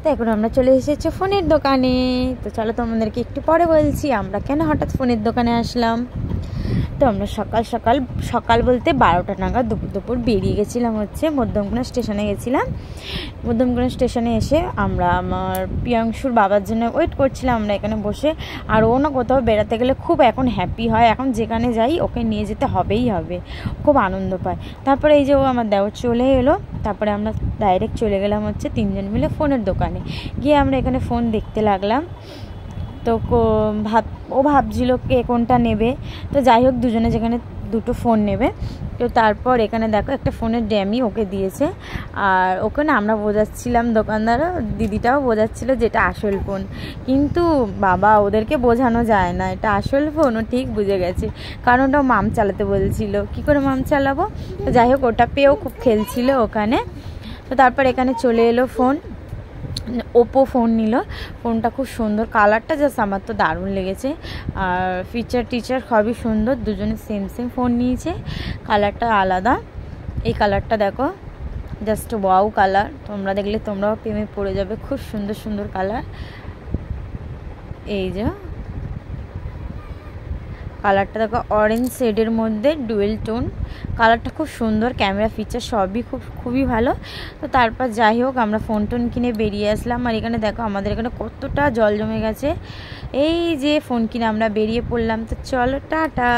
তো এখন আমরা চলে এসেছি ফোনের দোকানে। তো চলো তোমাদেরকে একটু পরে বলছি আমরা কেন হঠাৎ ফোনের দোকানে আসলাম। তো আমরা সকাল বলতে 12টা নাগাদ দুপুর বেরিয়ে গেছিলাম মধ্যমগ্রাম স্টেশনে গেছিলাম। মধ্যমগ্রাম স্টেশনে এসে আমরা আমার প্রিয়াংশুর বাবার জন্য ওয়েট করছিলাম আমরা এখানে বসে। আর ও না কোথাও বেড়াতে গেলে খুব এখন হ্যাপি হয়, এখন যেখানে যাই ওকে নিয়ে যেতে হবে, খুব আনন্দ পায়। তারপরে এই যে ও আমার দেওর চলে এলো, তারপরে আমরা ডাইরেক্ট চলে গেলাম 3জন মিলে ফোনের দোকানে। গিয়ে আমরা এখানে ফোন দেখতে লাগলাম। তো ও ভাবছিল কে কোনটা নেবে। তো যাই হোক দুজনে যেখানে দুটো ফোন নেবে। তো তারপর এখানে দেখো একটা ফোনের ড্যামি ওকে দিয়েছে। আর ওকে না আমরা বোঝাচ্ছিলাম, দোকানদারও দিদিটাও বোঝাচ্ছিল যেটা আসল ফোন, কিন্তু বাবা ওদেরকে বোঝানো যায় না এটা আসল ফোন। ও ঠিক বুঝে গেছে, কারণ ওটাও মাম চালাতে বলছিল। কি করে মাম চালাবো? তো যাই হোক ওটা পেয়েও খুব খেলছিল ওখানে। তো তারপর এখানে চলে এলো ফোন, ওপো ফোন নিল। ফোনটা খুব সুন্দর, কালারটা জাস্ট আমার তো দারুণ লেগেছে। আর ফিচার সবই সুন্দর। দুজনে সেম ফোন নিয়েছে, কালারটা আলাদা। এই কালারটা দেখো, জাস্ট ওয়াও কালার। তোমরা দেখলে তোমরাও প্রেমে পড়ে যাবে, খুব সুন্দর কালার। এই যে কালারটা দেখো, অরেঞ্জ শেডের মধ্যে ডুয়েল টোন। কালারটা খুব সুন্দর, ক্যামেরা ফিচার সবই খুবই ভালো। তো তারপর যাই হোক আমরা ফোন টোন কিনে বেরিয়ে আসলাম। আর এখানে দেখো আমাদের এখানে কতটা জল জমে গেছে। এই যে ফোন কিনে আমরা বেরিয়ে পড়লাম। তো চলো টাটা।